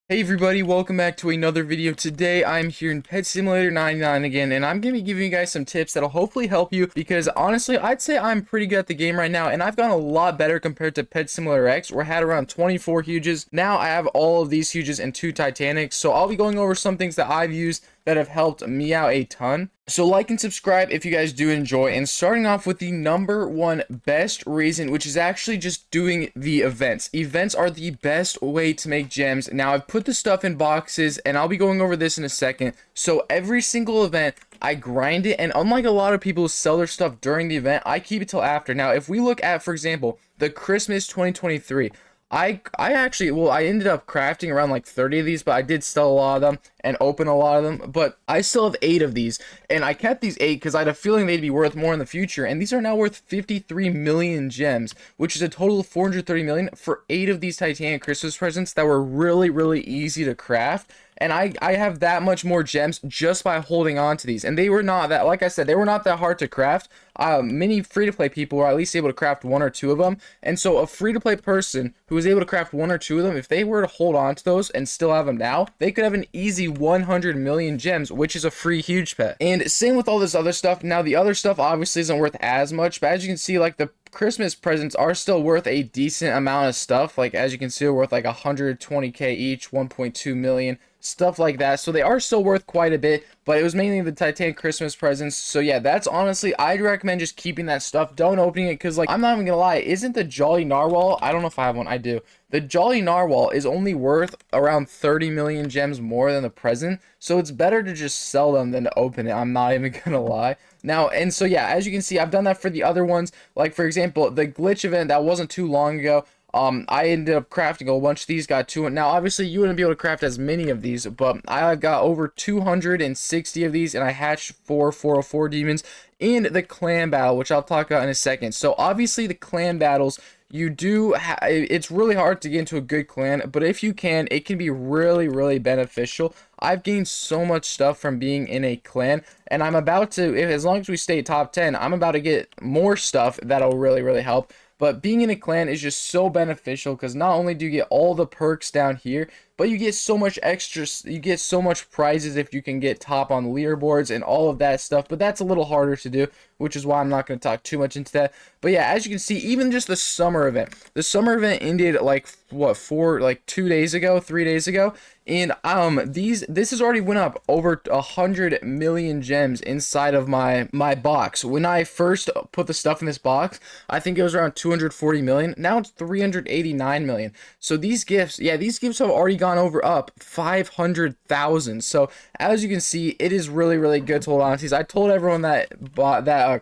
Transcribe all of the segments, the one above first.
Hey everybody, welcome back to another video. Today I'm here in Pet Simulator 99 again, and I'm going to be giving you guys some tips that'll hopefully help you, because honestly I'd say I'm pretty good at the game right now, and I've gotten a lot better compared to Pet Simulator X, where I had around 24 huges. Now I have all of these huges and 2 Titanics, so I'll be going over some things that I've used that have helped me out a ton. So like and subscribe if you guys do enjoy, and starting off with the number one best reason, which is actually just doing the events. Events are the best way to make gems. Now I've put the stuff in boxes, and I'll be going over this in a second. So every single event I grind it, and unlike a lot of people who sell their stuff during the event, I keep it till after. Now if we look at, for example, the Christmas 2023, I ended up crafting around like 30 of these, but I did sell a lot of them and open a lot of them. But I still have 8 of these, and I kept these 8 because I had a feeling they'd be worth more in the future. And these are now worth 53 million gems, which is a total of 430 million for 8 of these Titanic Christmas presents that were really easy to craft. And I have that much more gems just by holding on to these. And they were not that, like I said, they were not that hard to craft. Many free-to-play people were at least able to craft 1 or 2 of them. And so a free-to-play person who was able to craft 1 or 2 of them, if they were to hold on to those and still have them now, they could have an easy 100 million gems, which is a free huge pet. And same with all this other stuff. Now the other stuff obviously isn't worth as much, but as you can see, like the Christmas presents are still worth a decent amount of stuff. Like as you can see, they're worth like 120k each, 1.2 million, stuff like that. So they are still worth quite a bit, but it was mainly the Titanic Christmas presents. So yeah, that's honestly, I'd recommend just keeping that stuff. Don't opening it, because like, I'm not even gonna lie, isn't the Jolly Narwhal, I don't know if I have one, I do. The Jolly Narwhal is only worth around 30 million gems more than the present, so it's better to just sell them than to open it. I'm not even gonna lie. Now, and so yeah, as you can see, I've done that for the other ones. Like for example, the glitch event that wasn't too long ago. I ended up crafting a whole bunch of these, got 2. Now, obviously, you wouldn't be able to craft as many of these, but I got over 260 of these, and I hatched 4 404 demons in the clan battle, which I'll talk about in a second. So, obviously, the clan battles, you do, it's really hard to get into a good clan, but if you can, it can be really beneficial. I've gained so much stuff from being in a clan, and I'm about to, as long as we stay top 10, I'm about to get more stuff that'll really help. But being in a clan is just so beneficial, because not only do you get all the perks down here, but you get so much extra, you get so much prizes if you can get top on the leaderboards and all of that stuff. But that's a little harder to do, which is why I'm not going to talk too much into that. But yeah, as you can see, even just the summer event. The summer event ended like what, 2 days ago, 3 days ago. And this has already went up over 100 million gems inside of my box. When I first put the stuff in this box, I think it was around 240 million. Now it's 389 million. So these gifts, yeah, these gifts have already gone up 500,000. So as you can see, it is really good to hold on to these. I told everyone that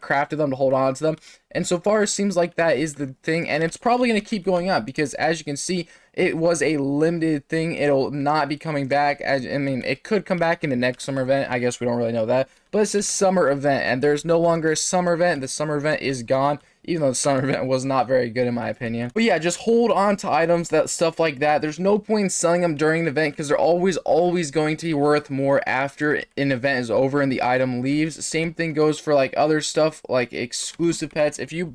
crafted them to hold on to them. And so far, it seems like that is the thing, and it's probably going to keep going up, because as you can see, it was a limited thing. It'll not be coming back. I mean, it could come back in the next summer event. I guess we don't really know that, but it's a summer event, and there's no longer a summer event. The summer event is gone, even though the summer event was not very good in my opinion. But yeah, just hold on to items, stuff like that. There's no point in selling them during the event, because they're always going to be worth more after an event is over and the item leaves. Same thing goes for like other stuff like exclusive pets. If you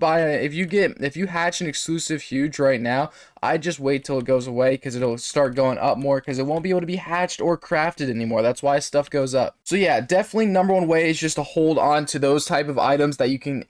hatch an exclusive huge right now, I just wait till it goes away, because it'll start going up more, because it won't be able to be hatched or crafted anymore. That's why stuff goes up. So yeah, definitely number one way is just to hold on to those type of items that you can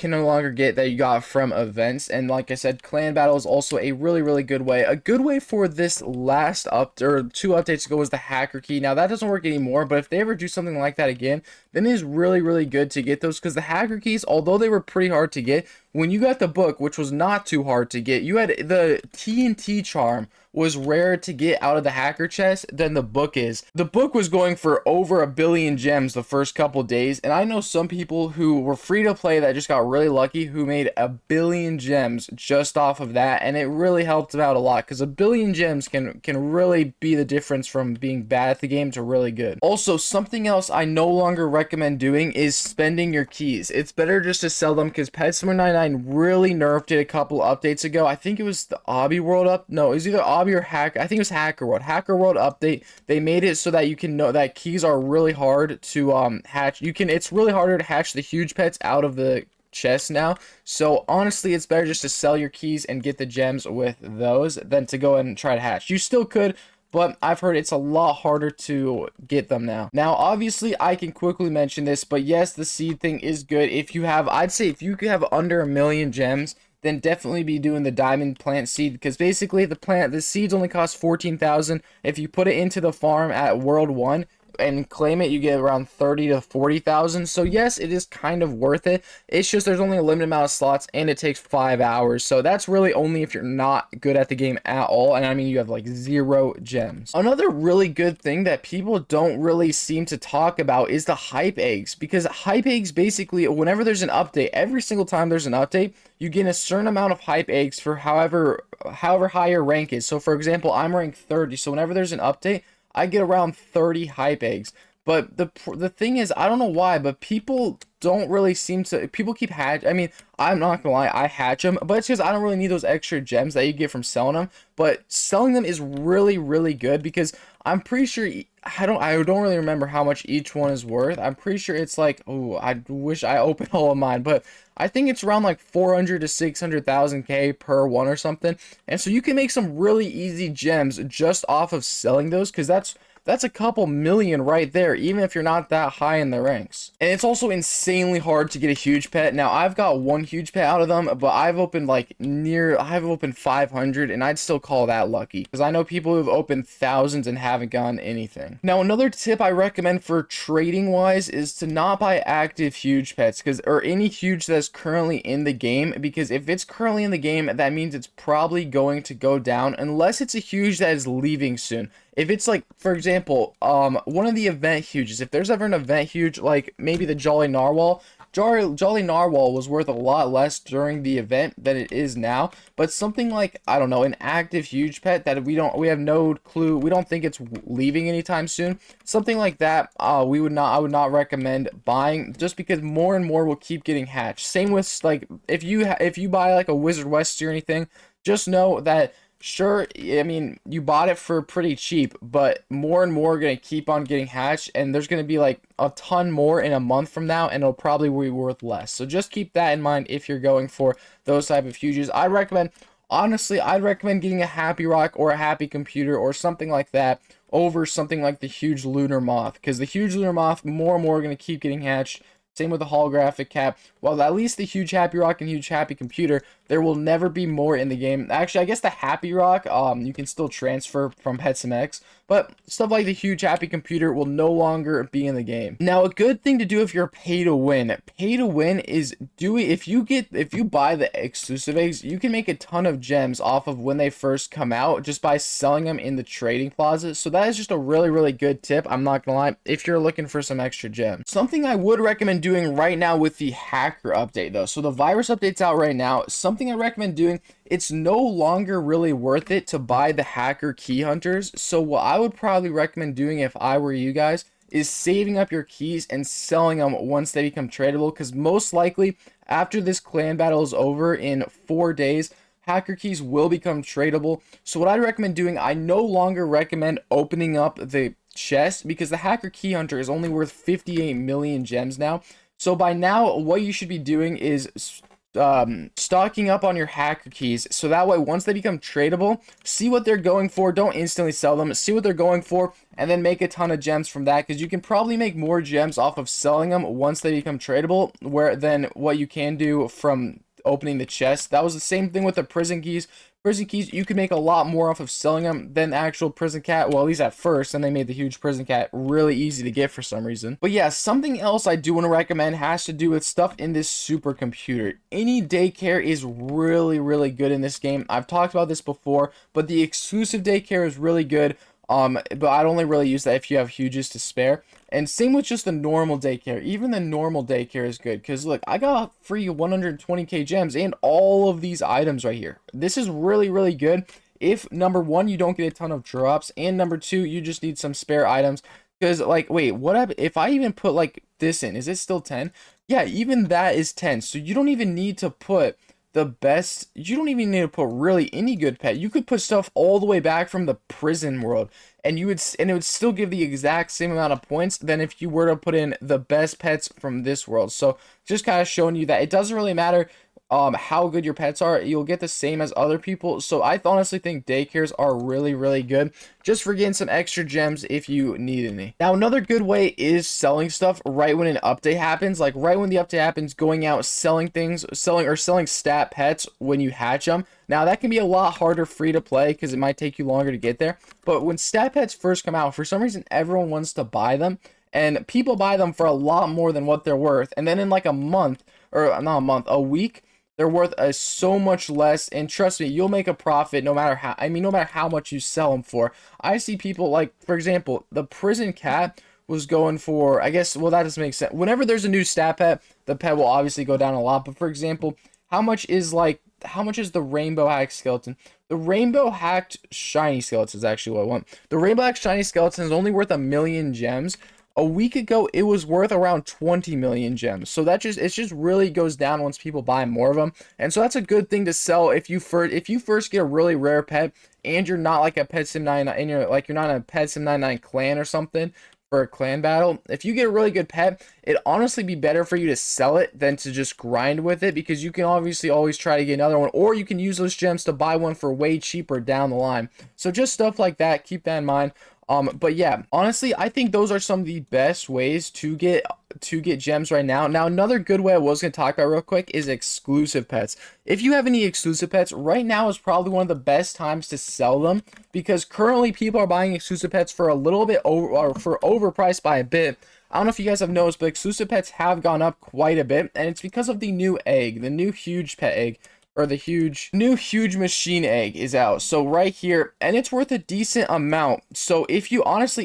no longer get, that you got from events. And like I said, clan battle is also a really good way. A good way for this last 2 updates ago was the hacker key. Now that doesn't work anymore, but if they ever do something like that again, then it is really good to get those, because the hacker keys, although they were pretty hard to get, when you got the book, which was not too hard to get, you had the TNT charm was rarer to get out of the hacker chest than the book is. The book was going for over 1 billion gems the first couple days, and I know some people who were free to play that just got really lucky, who made 1 billion gems just off of that, and it really helped them out a lot, because 1 billion gems can really be the difference from being bad at the game to really good. Also, something else I no longer recommend doing is spending your keys. It's better just to sell them, because Pet Simulator 99 really nerfed it a couple updates ago. I think it was the Obby World it was either Obby or Hack. I think it was Hacker World. Hacker World update. They made it so that you can know that keys are really hard to hatch. It's really harder to hatch the huge pets out of the chest now. So honestly, it's better just to sell your keys and get the gems with those than to go ahead and try to hatch. You still could, but I've heard it's a lot harder to get them now. Now, obviously, I can quickly mention this, but yes, the seed thing is good. If you have, I'd say if you could have under 1,000,000 gems, then definitely be doing the diamond plant seed, because basically the seeds only cost 14,000. If you put it into the farm at World 1 and claim it, you get around 30 to 40,000. So yes, it is kind of worth it. It's just there's only a limited amount of slots and it takes 5 hours. So that's really only if you're not good at the game at all, and I mean you have like 0 gems. Another really good thing that people don't really seem to talk about is the hype eggs, because hype eggs basically, whenever there's an update, every single time there's an update, you get a certain amount of hype eggs for however high your rank is. So for example, I'm ranked 30, so whenever there's an update, I get around 30 hype eggs. But the thing is, I don't know why, but people don't really seem to, people keep I mean, I'm not gonna lie, I hatch them, but it's because I don't really need those extra gems that you get from selling them. But selling them is really, really good, because I'm pretty sure, I don't really remember how much each one is worth. I'm pretty sure it's like, oh, I wish I opened all of mine, but I think it's around like 400 to 600,000 K per one or something. And so you can make some really easy gems just off of selling those, because that's a couple million right there, even if you're not that high in the ranks. And it's also insanely hard to get a huge pet. Now, I've got one huge pet out of them, but I've opened 500, and I'd still call that lucky, because I know people who've opened thousands and haven't gotten anything. Now, another tip I recommend for trading wise is to not buy active huge pets, or any huge that's currently in the game, because if it's currently in the game, that means it's probably going to go down, unless it's a huge that is leaving soon. If it's like, for example, one of the event huges, if there's ever an event huge, like maybe the Jolly Narwhal, Jolly Narwhal was worth a lot less during the event than it is now, but something like, I don't know, an active huge pet that we have no clue, we don't think it's leaving anytime soon, something like that, I would not recommend buying, just because more and more will keep getting hatched. Same with, like, if you buy like a Wizard West or anything, just know that, sure, I mean, you bought it for pretty cheap, but more and more are going to keep on getting hatched, and there's going to be like a ton more in a month from now, and it'll probably be worth less. So just keep that in mind if you're going for those type of huges. Honestly, I'd recommend getting a Happy Rock or a Happy Computer or something like that over something like the huge Lunar Moth, because the huge Lunar Moth, more and more are going to keep getting hatched. Same with the holographic cap. Well, at least the huge Happy Rock and huge Happy Computer, there will never be more in the game. Actually, I guess the Happy Rock, you can still transfer from PetSimX, but stuff like the huge Happy Computer will no longer be in the game. Now, a good thing to do if you're pay to win is if you buy the exclusive eggs, you can make a ton of gems off of when they first come out just by selling them in the trading plaza. So that is just a really, really good tip. I'm not gonna lie, if you're looking for some extra gems. Something I would recommend doing right now with the hacker update though, so the virus update's out right now. Something I recommend doing, it's no longer really worth it to buy the hacker key hunters. So what I would probably recommend doing if I were you guys is saving up your keys and selling them once they become tradable, because most likely after this clan battle is over in 4 days, hacker keys will become tradable. So what I recommend doing, I no longer recommend opening up the chest, because the hacker key hunter is only worth 58 million gems now. So by now, what you should be doing is stocking up on your hacker keys, so that way once they become tradable, see what they're going for, don't instantly sell them, see what they're going for, and then make a ton of gems from that, because you can probably make more gems off of selling them once they become tradable than what you can do from opening the chest. That was the same thing with the prison keys. Prison keys, you can make a lot more off of selling them than the actual prison cat. Well, at least at first, and they made the huge prison cat really easy to get for some reason. But yeah, something else I do want to recommend has to do with stuff in this supercomputer. Any daycare is really, really good in this game. I've talked about this before, but the exclusive daycare is really good. But I'd only really use that if you have huges to spare. And same with just the normal daycare. Even the normal daycare is good, because look, I got free 120k gems and all of these items right here. This is really, really good if, number one, you don't get a ton of drops, and number two, you just need some spare items. Because, like, wait, what if I even put like this in, is it still 10? Yeah, even that is 10. So you don't even need to put the best, you don't even need to put really any good pet. You could put stuff all the way back from the prison world, and it would still give the exact same amount of points than if you were to put in the best pets from this world. So just kind of showing you that it doesn't really matter how good your pets are, you'll get the same as other people. So I honestly think daycares are really, really good just for getting some extra gems if you need any. Now, another good way is selling stuff right when an update happens. Like right when the update happens, going out, selling things, selling stat pets when you hatch them. Now, that can be a lot harder free to play because it might take you longer to get there. But when stat pets first come out, for some reason, everyone wants to buy them. And people buy them for a lot more than what they're worth. And then in like a month, or not a month, a week, they're worth so much less, and trust me, you'll make a profit no matter how, no matter how much you sell them for. I see people like, for example, the prison cat was going for, I guess, well, that doesn't make sense. Whenever there's a new stat pet, the pet will obviously go down a lot. But for example, how much is the rainbow hacked skeleton? The rainbow hacked shiny skeleton is actually what I want. The rainbow hacked shiny skeleton is only worth 1,000,000 gems. A week ago, it was worth around 20 million gems. So it just really goes down once people buy more of them. And so that's a good thing to sell if you first get a really rare pet and you're not like a Pet Sim 99, and you're not in a Pet Sim 99 clan or something for a clan battle. If you get a really good pet, it'd honestly be better for you to sell it than to just grind with it, because you can obviously always try to get another one, or you can use those gems to buy one for way cheaper down the line. So just stuff like that, keep that in mind. But yeah, honestly, I think those are some of the best ways to get gems right now. Now, another good way I was going to talk about real quick is exclusive pets. If you have any exclusive pets, right now is probably one of the best times to sell them, because currently people are buying exclusive pets for a little bit overpriced by a bit. I don't know if you guys have noticed, but exclusive pets have gone up quite a bit, and it's because of the new egg, the new huge pet egg. Or the new huge machine egg is out. So right here, and it's worth a decent amount. So if you have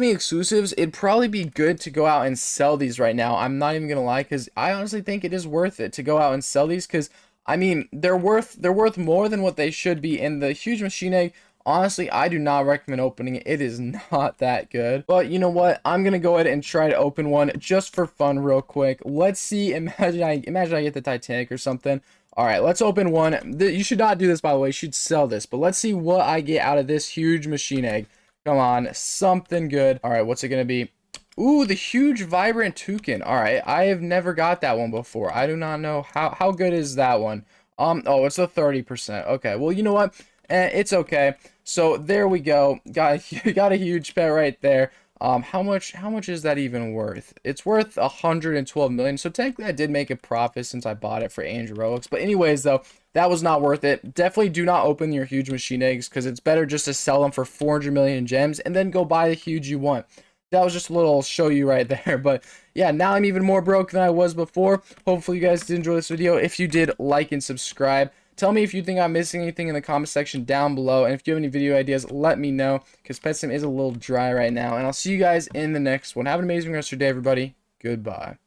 any exclusives, it'd probably be good to go out and sell these right now. I'm not even gonna lie, because I honestly think it is worth it to go out and sell these, because I mean, they're worth more than what they should be. And the huge machine egg, honestly, I do not recommend opening it. It is not that good. But you know what? I'm going to go ahead and try to open one just for fun real quick. Let's see. Imagine I get the Titanic or something. All right, let's open one. You should not do this, by the way. You should sell this. But let's see what I get out of this huge machine egg. Come on, something good. All right, what's it going to be? Ooh, the huge vibrant toucan. All right, I have never got that one before. I do not know how good is that one. Oh, it's a 30%. Okay, well, you know what? It's okay. So there we go. Got a huge pet right there. How much is that even worth? It's worth 112 million. So technically I did make a profit since I bought it for Andrew Roblox. But anyways, though, that was not worth it. Definitely do not open your huge machine eggs, because it's better just to sell them for 400 million gems and then go buy the huge you want. That was just a little show you right there. But yeah, now I'm even more broke than I was before. Hopefully you guys did enjoy this video. If you did, like and subscribe. Tell me if you think I'm missing anything in the comment section down below. And if you have any video ideas, let me know, because Pet Sim is a little dry right now. And I'll see you guys in the next one. Have an amazing rest of your day, everybody. Goodbye.